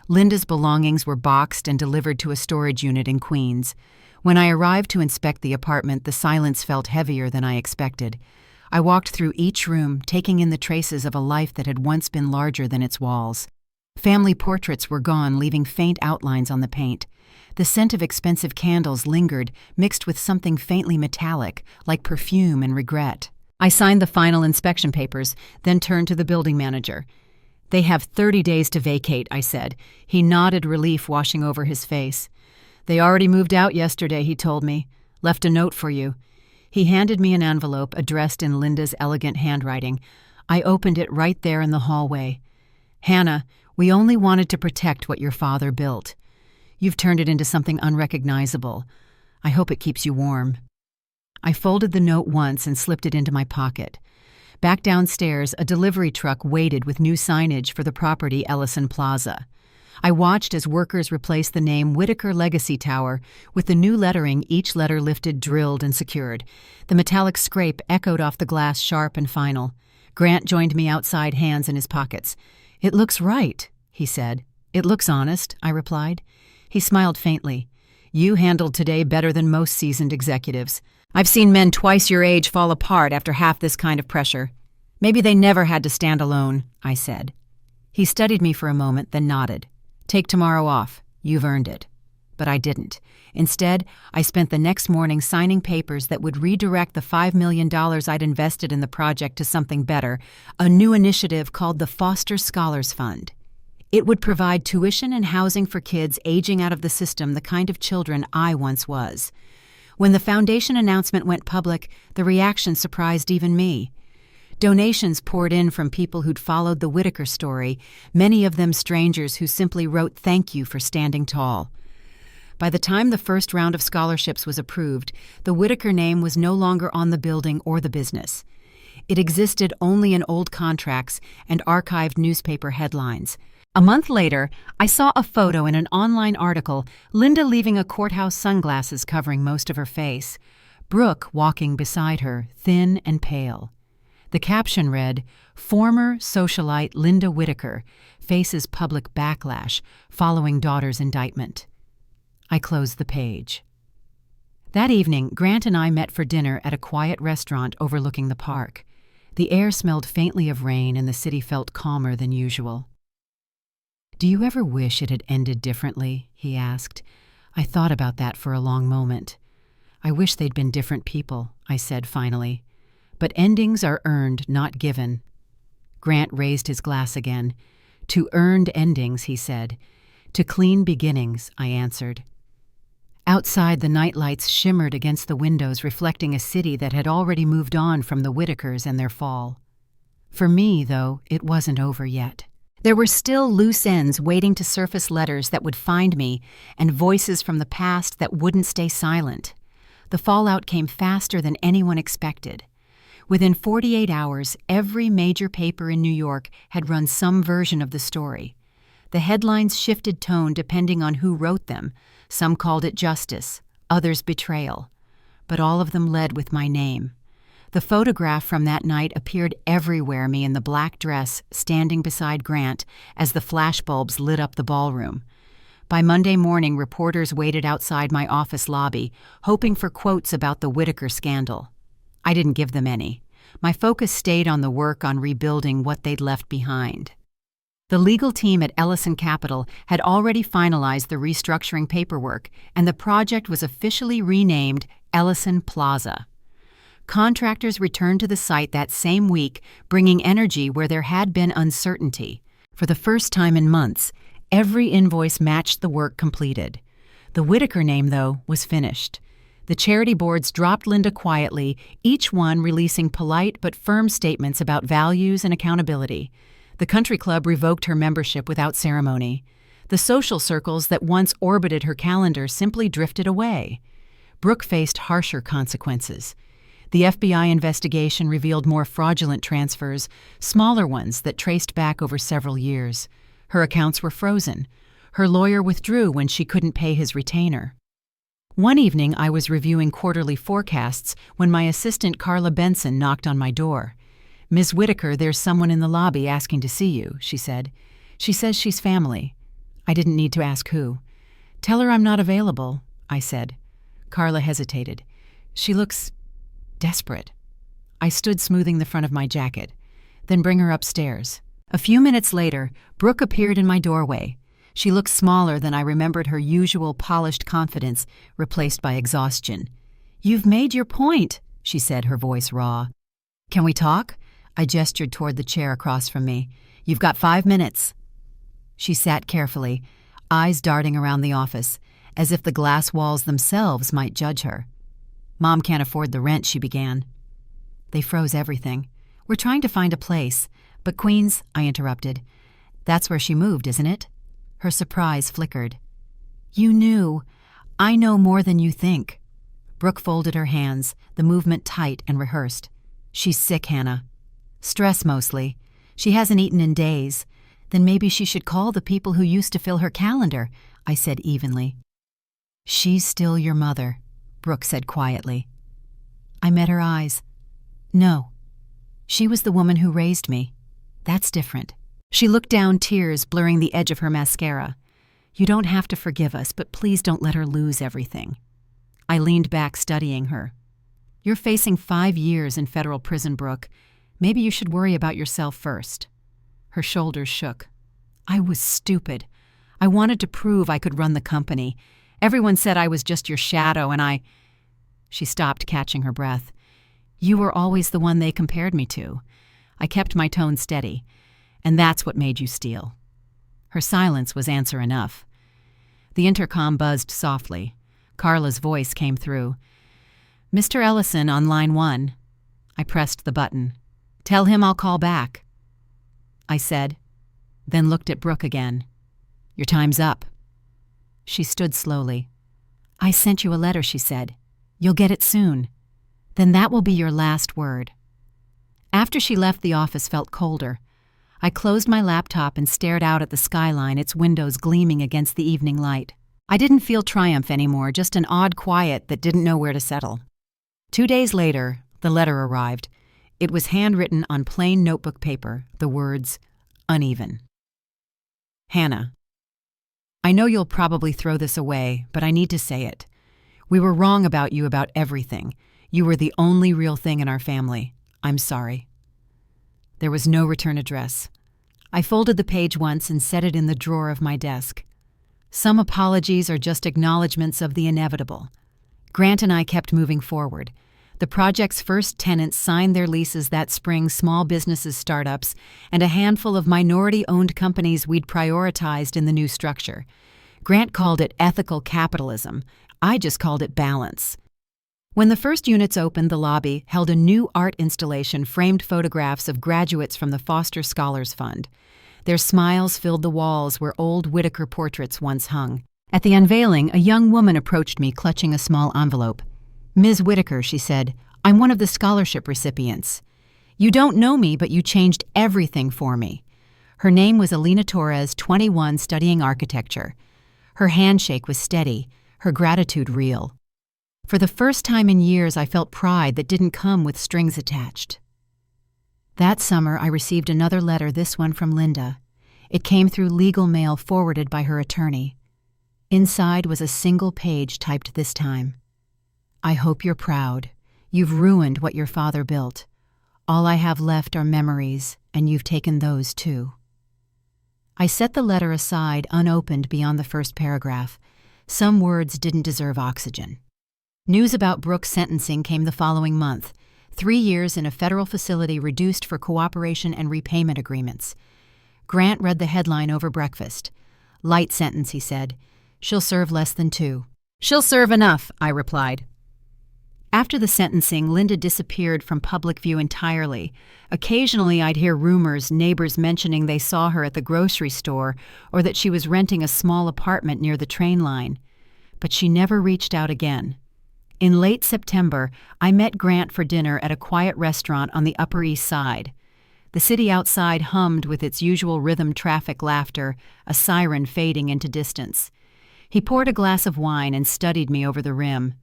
Linda's belongings were boxed and delivered to a storage unit in Queens. When I arrived to inspect the apartment, the silence felt heavier than I expected. I walked through each room, taking in the traces of a life that had once been larger than its walls. Family portraits were gone, leaving faint outlines on the paint. The scent of expensive candles lingered, mixed with something faintly metallic, like perfume and regret. I signed the final inspection papers, then turned to the building manager. "They have 30 days to vacate," I said. He nodded, relief washing over his face. "They already moved out yesterday," he told me. "Left a note for you." He handed me an envelope addressed in Linda's elegant handwriting. I opened it right there in the hallway. "Hannah, we only wanted to protect what your father built. You've turned it into something unrecognizable. I hope it keeps you warm." I folded the note once and slipped it into my pocket. Back downstairs, a delivery truck waited with new signage for the property Ellison Plaza. I watched as workers replaced the name Whitaker Legacy Tower with the new lettering, each letter lifted, drilled, and secured. The metallic scrape echoed off the glass, sharp and final. Grant joined me outside, hands in his pockets. "It looks right," he said. "It looks honest," I replied. He smiled faintly. "You handled today better than most seasoned executives. I've seen men twice your age fall apart after half this kind of pressure. Maybe they never had to stand alone," I said. He studied me for a moment, then nodded. "Take tomorrow off. You've earned it." But I didn't. Instead, I spent the next morning signing papers that would redirect the $5 million I'd invested in the project to something better, a new initiative called the Foster Scholars Fund. It would provide tuition and housing for kids aging out of the system, the kind of children I once was. When the foundation announcement went public, the reaction surprised even me. Donations poured in from people who'd followed the Whitaker story, many of them strangers who simply wrote "thank you" for standing tall. By the time the first round of scholarships was approved, the Whitaker name was no longer on the building or the business. It existed only in old contracts and archived newspaper headlines. A month later, I saw a photo in an online article, Linda leaving a courthouse, sunglasses covering most of her face. Brooke walking beside her, thin and pale. The caption read, "Former socialite Linda Whitaker faces public backlash following daughter's indictment." I closed the page. That evening, Grant and I met for dinner at a quiet restaurant overlooking the park. The air smelled faintly of rain and the city felt calmer than usual. "Do you ever wish it had ended differently?" he asked. I thought about that for a long moment. "I wish they'd been different people," I said finally. "But endings are earned, not given." Grant raised his glass again. "To earned endings," he said. "To clean beginnings," I answered. Outside, the nightlights shimmered against the windows, reflecting a city that had already moved on from the Whitakers and their fall. For me, though, it wasn't over yet. There were still loose ends waiting to surface, letters that would find me, and voices from the past that wouldn't stay silent. The fallout came faster than anyone expected. Within 48 hours, every major paper in New York had run some version of the story. The headlines shifted tone depending on who wrote them. Some called it justice, others betrayal. But all of them led with my name. The photograph from that night appeared everywhere, me in the black dress, standing beside Grant as the flashbulbs lit up the ballroom. By Monday morning, reporters waited outside my office lobby, hoping for quotes about the Whitaker scandal. I didn't give them any. My focus stayed on the work on rebuilding what they'd left behind. The legal team at Ellison Capital had already finalized the restructuring paperwork, and the project was officially renamed Ellison Plaza. Contractors returned to the site that same week, bringing energy where there had been uncertainty. For the first time in months, every invoice matched the work completed. The Whitaker name, though, was finished. The charity boards dropped Linda quietly, each one releasing polite but firm statements about values and accountability. The country club revoked her membership without ceremony. The social circles that once orbited her calendar simply drifted away. Brooke faced harsher consequences. The FBI investigation revealed more fraudulent transfers, smaller ones that traced back over several years. Her accounts were frozen. Her lawyer withdrew when she couldn't pay his retainer. One evening, I was reviewing quarterly forecasts when my assistant Carla Benson knocked on my door. "Ms. Whitaker, there's someone in the lobby asking to see you," she said. "She says she's family." I didn't need to ask who. "Tell her I'm not available," I said. Carla hesitated. "She looks desperate." I stood smoothing the front of my jacket. "Then bring her upstairs." A few minutes later, Brooke appeared in my doorway. She looked smaller than I remembered her usual polished confidence, replaced by exhaustion. "You've made your point," she said, her voice raw. "Can we talk?" I gestured toward the chair across from me. "You've got 5 minutes." She sat carefully, eyes darting around the office, as if the glass walls themselves might judge her. "Mom can't afford the rent," she began. They froze everything. "We're trying to find a place." "But Queens," I interrupted. "That's where she moved, isn't it?" Her surprise flickered. "You knew. I know more than you think." Brooke folded her hands, the movement tight and rehearsed. "She's sick, Hannah. Stress mostly. She hasn't eaten in days. Then maybe she should call the people who used to fill her calendar," I said evenly. "She's still your mother," Brooke said quietly. I met her eyes. "No. She was the woman who raised me. That's different." She looked down, tears blurring the edge of her mascara. "You don't have to forgive us, but please don't let her lose everything." I leaned back, studying her. "You're facing 5 years in federal prison, Brooke. Maybe you should worry about yourself first." Her shoulders shook. "I was stupid. I wanted to prove I could run the company. Everyone said I was just your shadow, and I—" She stopped, catching her breath. "You were always the one they compared me to." I kept my tone steady. "And that's what made you steal." Her silence was answer enough. The intercom buzzed softly. Carla's voice came through. "Mr. Ellison on line 1. I pressed the button. "Tell him I'll call back," I said, then looked at Brooke again. "Your time's up." She stood slowly. "I sent you a letter," she said. "You'll get it soon. Then that will be your last word." After she left, the office felt colder. I closed my laptop and stared out at the skyline, its windows gleaming against the evening light. I didn't feel triumph anymore, just an odd quiet that didn't know where to settle. 2 days later, the letter arrived. It was handwritten on plain notebook paper, the words, "Uneven." "Hannah, I know you'll probably throw this away, but I need to say it. We were wrong about you about everything. You were the only real thing in our family. I'm sorry." There was no return address. I folded the page once and set it in the drawer of my desk. Some apologies are just acknowledgments of the inevitable. Grant and I kept moving forward. The project's first tenants signed their leases that spring, small businesses, startups, and a handful of minority-owned companies we'd prioritized in the new structure. Grant called it ethical capitalism. I just called it balance. When the first units opened, the lobby held a new art installation, framed photographs of graduates from the Foster Scholars Fund. Their smiles filled the walls where old Whitaker portraits once hung. At the unveiling, a young woman approached me, clutching a small envelope. "Ms. Whitaker," she said, "I'm one of the scholarship recipients. You don't know me, but you changed everything for me." Her name was Alina Torres, 21, studying architecture. Her handshake was steady, her gratitude real. For the first time in years, I felt pride that didn't come with strings attached. That summer, I received another letter, this one from Linda. It came through legal mail forwarded by her attorney. Inside was a single page typed this time. "I hope you're proud. You've ruined what your father built. All I have left are memories, and you've taken those too." I set the letter aside, unopened beyond the first paragraph. Some words didn't deserve oxygen. News about Brooke's sentencing came the following month. 3 years in a federal facility reduced for cooperation and repayment agreements. Grant read the headline over breakfast. "Light sentence," he said. "She'll serve less than 2. "She'll serve enough," I replied. After the sentencing, Linda disappeared from public view entirely. Occasionally, I'd hear rumors, neighbors mentioning they saw her at the grocery store or that she was renting a small apartment near the train line. But she never reached out again. In late September, I met Grant for dinner at a quiet restaurant on the Upper East Side. The city outside hummed with its usual rhythm traffic laughter, a siren fading into distance. He poured a glass of wine and studied me over the rim.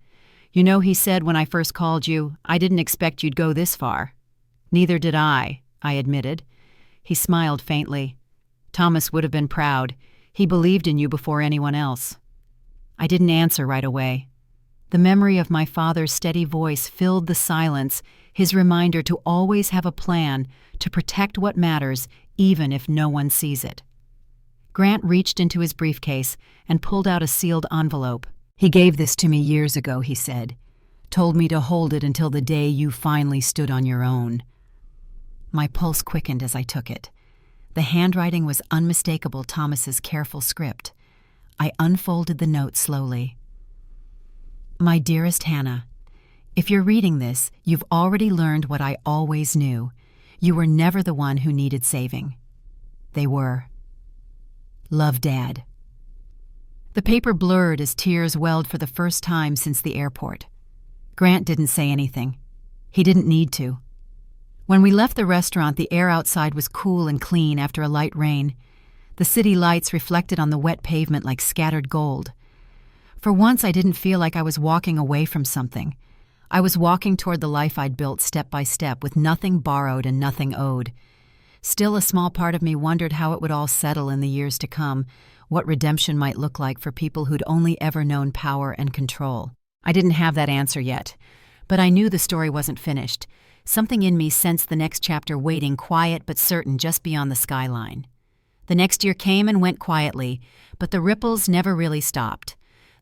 "You know," he said when I first called you, "I didn't expect you'd go this far." "Neither did I admitted. He smiled faintly. "Thomas would have been proud. He believed in you before anyone else." I didn't answer right away. The memory of my father's steady voice filled the silence, his reminder to always have a plan, to protect what matters, even if no one sees it. Grant reached into his briefcase and pulled out a sealed envelope. "He gave this to me years ago," he said. "Told me to hold it until the day you finally stood on your own." My pulse quickened as I took it. The handwriting was unmistakable Thomas's careful script. I unfolded the note slowly. "My dearest Hannah, if you're reading this, you've already learned what I always knew. You were never the one who needed saving. They were. Love, Dad." The paper blurred as tears welled for the first time since the airport. Grant didn't say anything. He didn't need to. When we left the restaurant, the air outside was cool and clean after a light rain. The city lights reflected on the wet pavement like scattered gold. For once, I didn't feel like I was walking away from something. I was walking toward the life I'd built step by step, with nothing borrowed and nothing owed. Still, a small part of me wondered how it would all settle in the years to come, what redemption might look like for people who'd only ever known power and control. I didn't have that answer yet, but I knew the story wasn't finished. Something in me sensed the next chapter waiting, quiet but certain, just beyond the skyline. The next year came and went quietly, but the ripples never really stopped.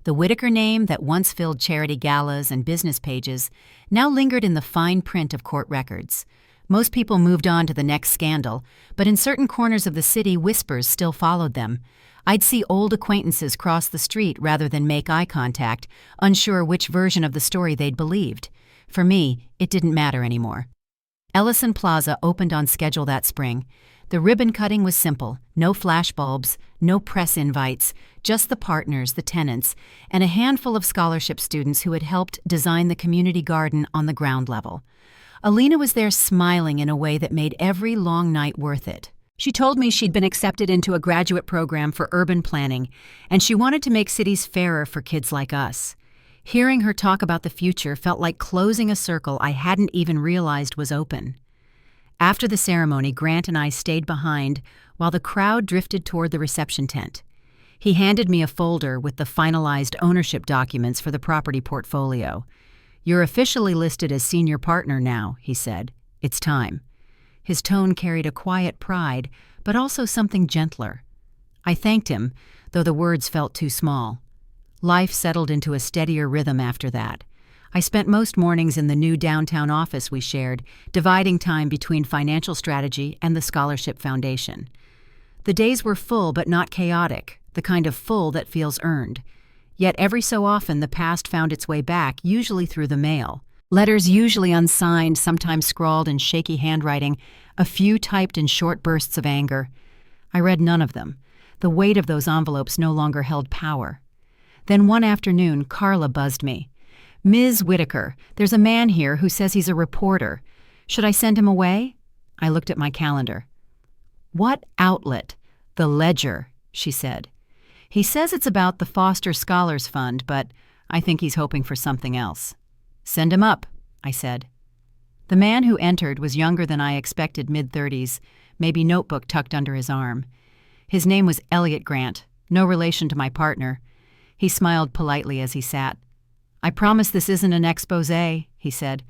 The Whitaker name that once filled charity galas and business pages now lingered in the fine print of court records. Most people moved on to the next scandal, but in certain corners of the city, whispers still followed them. I'd see old acquaintances cross the street rather than make eye contact, unsure which version of the story they'd believed. For me, it didn't matter anymore. Ellison Plaza opened on schedule that spring. The ribbon cutting was simple, no flashbulbs, no press invites, just the partners, the tenants, and a handful of scholarship students who had helped design the community garden on the ground level. Alina was there smiling in a way that made every long night worth it. She told me she'd been accepted into a graduate program for urban planning, and she wanted to make cities fairer for kids like us. Hearing her talk about the future felt like closing a circle I hadn't even realized was open. After the ceremony, Grant and I stayed behind while the crowd drifted toward the reception tent. He handed me a folder with the finalized ownership documents for the property portfolio. "You're officially listed as senior partner now," he said. "It's time." His tone carried a quiet pride, but also something gentler. I thanked him, though the words felt too small. Life settled into a steadier rhythm after that. I spent most mornings in the new downtown office we shared, dividing time between financial strategy and the Scholarship Foundation. The days were full but not chaotic, the kind of full that feels earned. Yet every so often the past found its way back, usually through the mail. Letters usually unsigned, sometimes scrawled in shaky handwriting, a few typed in short bursts of anger. I read none of them. The weight of those envelopes no longer held power. Then one afternoon, Carla buzzed me. "Ms. Whitaker, there's a man here who says he's a reporter. Should I send him away?" I looked at my calendar. "What outlet?" "The Ledger," she said. "He says it's about the Foster Scholars Fund, but I think he's hoping for something else." "Send him up," I said. The man who entered was younger than I expected, mid-30s, maybe notebook tucked under his arm. His name was Elliot Grant, no relation to my partner. He smiled politely as he sat. "I promise this isn't an exposé," he said.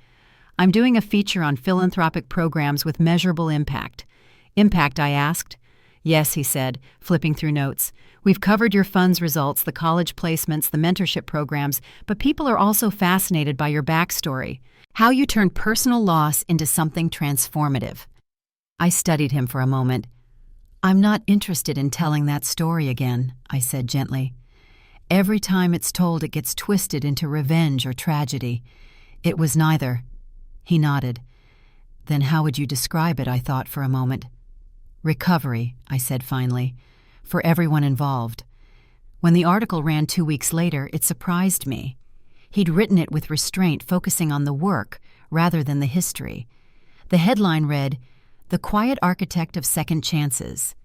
"I'm doing a feature on philanthropic programs with measurable impact." "Impact?" I asked. "Yes," he said, flipping through notes. "We've covered your fund's results, the college placements, the mentorship programs, but people are also fascinated by your backstory, how you turned personal loss into something transformative." I studied him for a moment. "I'm not interested in telling that story again," I said gently. "Every time it's told, it gets twisted into revenge or tragedy. It was neither. He nodded. Then how would you describe it, I thought for a moment. Recovery, I said finally, for everyone involved. When the article ran 2 weeks later, it surprised me. He'd written it with restraint, focusing on the work rather than the history. The headline read, "The Quiet Architect of Second Chances."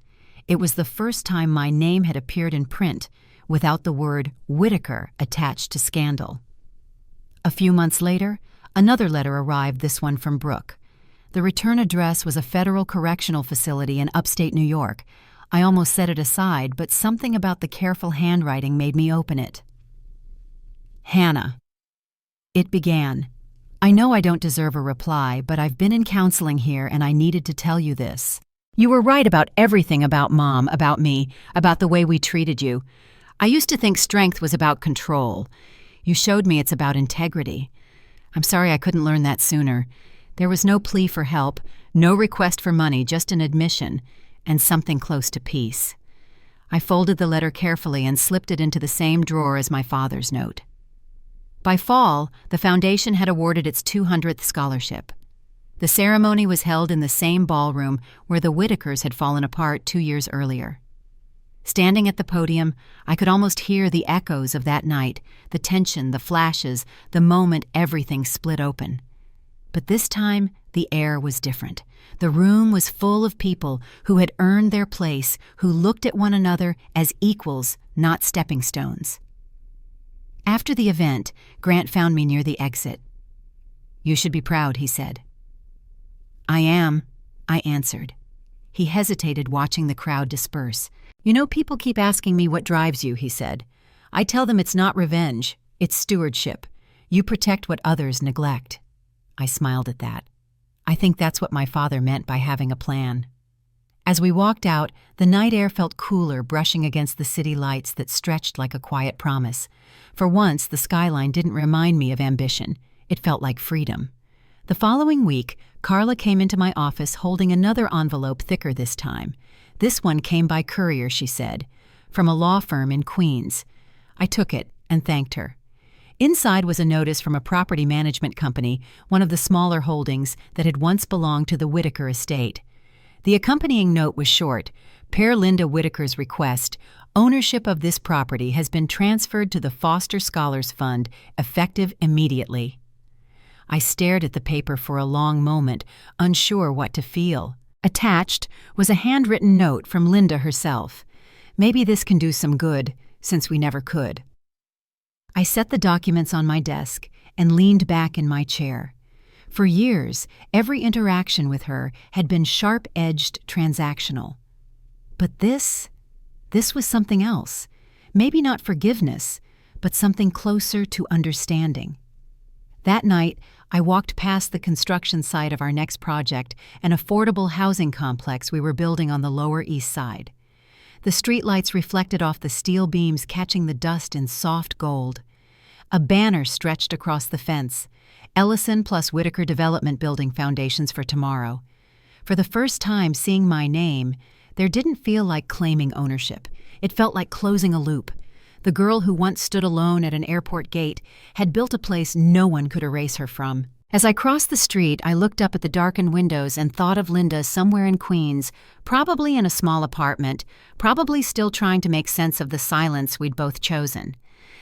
It was the first time my name had appeared in print without the word Whitaker attached to scandal. A few months later, another letter arrived, this one from Brooke. The return address was a federal correctional facility in upstate New York. I almost set it aside, but something about the careful handwriting made me open it. Hannah. It began. I know I don't deserve a reply, but I've been in counseling here and I needed to tell you this. You were right about everything about Mom, about me, about the way we treated you. I used to think strength was about control. You showed me it's about integrity. I'm sorry I couldn't learn that sooner. There was no plea for help, no request for money, just an admission, and something close to peace. I folded the letter carefully and slipped it into the same drawer as my father's note. By fall, the foundation had awarded its 200th scholarship. The ceremony was held in the same ballroom where the Whitakers had fallen apart 2 years earlier. Standing at the podium, I could almost hear the echoes of that night, the tension, the flashes, the moment everything split open. But this time, the air was different. The room was full of people who had earned their place, who looked at one another as equals, not stepping stones. After the event, Grant found me near the exit. "You should be proud," he said. "I am," I answered. He hesitated, watching the crowd disperse. "You know, people keep asking me what drives you," he said. "I tell them it's not revenge, it's stewardship. You protect what others neglect." I smiled at that. I think that's what my father meant by having a plan. As we walked out, the night air felt cooler, brushing against the city lights that stretched like a quiet promise. For once, the skyline didn't remind me of ambition. It felt like freedom. The following week, Carla came into my office holding another envelope, thicker this time. This one came by courier, she said, from a law firm in Queens. I took it and thanked her. Inside was a notice from a property management company, one of the smaller holdings that had once belonged to the Whitaker estate. The accompanying note was short. Per Linda Whitaker's request, ownership of this property has been transferred to the Foster Scholars Fund, effective immediately. I stared at the paper for a long moment, unsure what to feel. Attached was a handwritten note from Linda herself. Maybe this can do some good, since we never could. I set the documents on my desk and leaned back in my chair. For years, every interaction with her had been sharp-edged, transactional. But this was something else. Maybe not forgiveness, but something closer to understanding. That night, I walked past the construction site of our next project, an affordable housing complex we were building on the Lower East Side. The streetlights reflected off the steel beams, catching the dust in soft gold. A banner stretched across the fence, Ellison plus Whitaker Development Building Foundations for Tomorrow. For the first time seeing my name, there didn't feel like claiming ownership. It felt like closing a loop. The girl who once stood alone at an airport gate had built a place no one could erase her from. As I crossed the street, I looked up at the darkened windows and thought of Linda somewhere in Queens, probably in a small apartment, probably still trying to make sense of the silence we'd both chosen.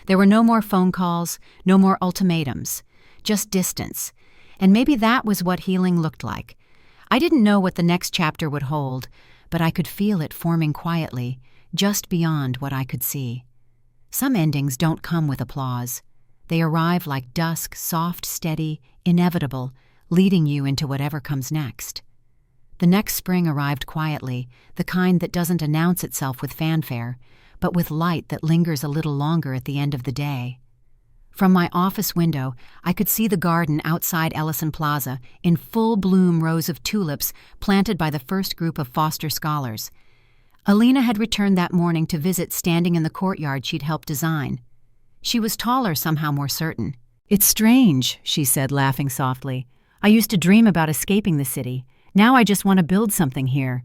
There were no more phone calls, no more ultimatums, just distance. And maybe that was what healing looked like. I didn't know what the next chapter would hold, but I could feel it forming quietly, just beyond what I could see. Some endings don't come with applause. They arrive like dusk, soft, steady, inevitable, leading you into whatever comes next. The next spring arrived quietly, the kind that doesn't announce itself with fanfare, but with light that lingers a little longer at the end of the day. From my office window, I could see the garden outside Ellison Plaza, in full bloom, rows of tulips planted by the first group of Foster scholars. Alina had returned that morning to visit, standing in the courtyard she'd helped design. She was taller, somehow more certain. "It's strange," she said, laughing softly. "I used to dream about escaping the city. Now I just want to build something here."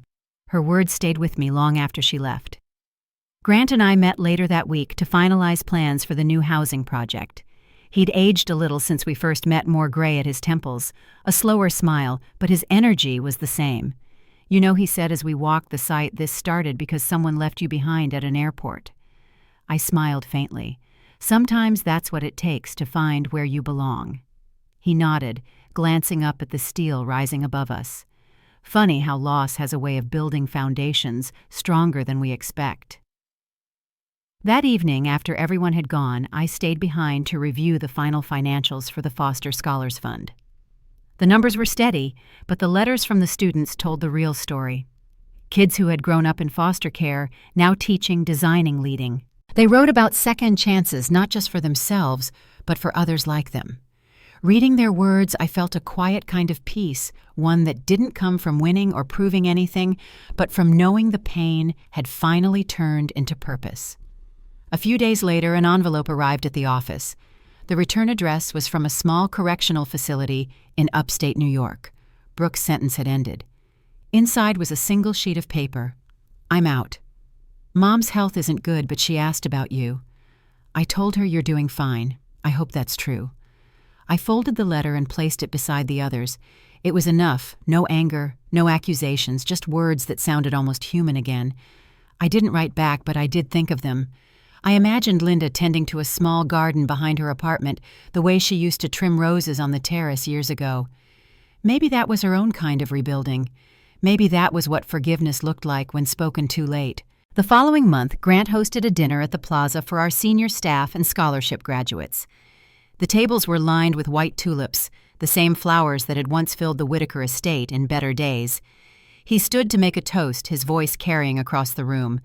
Her words stayed with me long after she left. Grant and I met later that week to finalize plans for the new housing project. He'd aged a little since we first met, more gray at his temples, a slower smile, but his energy was the same. "You know," he said as we walked the site, "this started because someone left you behind at an airport." I smiled faintly. "Sometimes that's what it takes to find where you belong." He nodded, glancing up at the steel rising above us. Funny how loss has a way of building foundations stronger than we expect. That evening, after everyone had gone, I stayed behind to review the final financials for the Foster Scholars Fund. The numbers were steady, but the letters from the students told the real story. Kids who had grown up in foster care, now teaching, designing, leading. They wrote about second chances, not just for themselves, but for others like them. Reading their words, I felt a quiet kind of peace, one that didn't come from winning or proving anything, but from knowing the pain had finally turned into purpose. A few days later, an envelope arrived at the office. The return address was from a small correctional facility in upstate New York. Brooke's sentence had ended. Inside was a single sheet of paper. "I'm out. Mom's health isn't good, but she asked about you. I told her you're doing fine. I hope that's true." I folded the letter and placed it beside the others. It was enough. No anger, no accusations, just words that sounded almost human again. I didn't write back, but I did think of them. I imagined Linda tending to a small garden behind her apartment, the way she used to trim roses on the terrace years ago. Maybe that was her own kind of rebuilding. Maybe that was what forgiveness looked like when spoken too late. The following month, Grant hosted a dinner at the plaza for our senior staff and scholarship graduates. The tables were lined with white tulips, the same flowers that had once filled the Whitaker estate in better days. He stood to make a toast, his voice carrying across the room.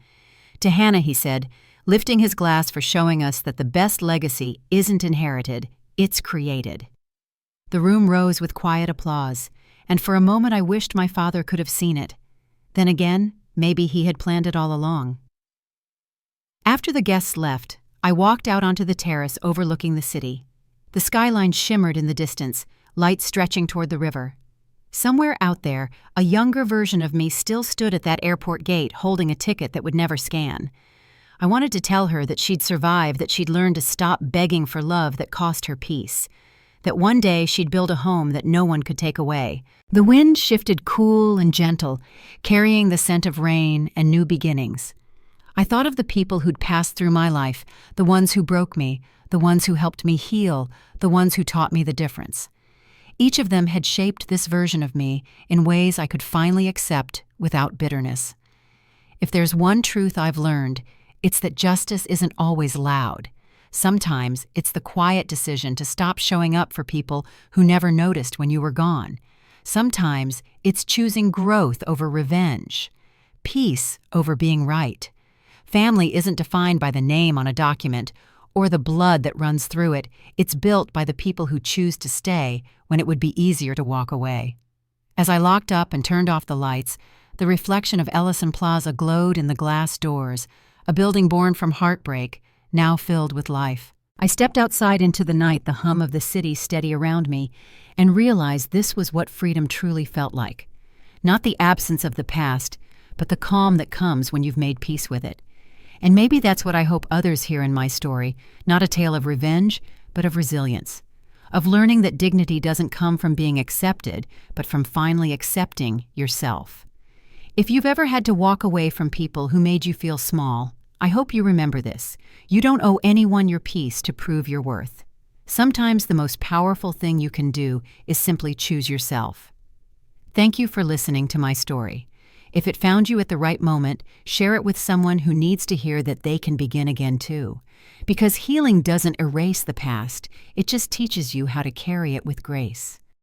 To Hannah, he said, lifting his glass for showing us that the best legacy isn't inherited, it's created. The room rose with quiet applause, and for a moment I wished my father could have seen it. Then again, maybe he had planned it all along. After the guests left, I walked out onto the terrace overlooking the city. The skyline shimmered in the distance, light stretching toward the river. Somewhere out there, a younger version of me still stood at that airport gate holding a ticket that would never scan. I wanted to tell her that she'd survive, that she'd learned to stop begging for love that cost her peace, that one day she'd build a home that no one could take away. The wind shifted cool and gentle, carrying the scent of rain and new beginnings. I thought of the people who'd passed through my life, the ones who broke me, the ones who helped me heal, the ones who taught me the difference. Each of them had shaped this version of me in ways I could finally accept without bitterness. If there's one truth I've learned, it's that justice isn't always loud. Sometimes it's the quiet decision to stop showing up for people who never noticed when you were gone. Sometimes it's choosing growth over revenge, peace over being right. Family isn't defined by the name on a document or the blood that runs through it. It's built by the people who choose to stay when it would be easier to walk away. As I locked up and turned off the lights, the reflection of Ellison Plaza glowed in the glass doors, a building born from heartbreak, now filled with life. I stepped outside into the night, the hum of the city steady around me, and realized this was what freedom truly felt like. Not the absence of the past, but the calm that comes when you've made peace with it. And maybe that's what I hope others hear in my story, not a tale of revenge, but of resilience, of learning that dignity doesn't come from being accepted, but from finally accepting yourself. If you've ever had to walk away from people who made you feel small, I hope you remember this. You don't owe anyone your peace to prove your worth. Sometimes the most powerful thing you can do is simply choose yourself. Thank you for listening to my story. If it found you at the right moment, share it with someone who needs to hear that they can begin again too. Because healing doesn't erase the past, it just teaches you how to carry it with grace.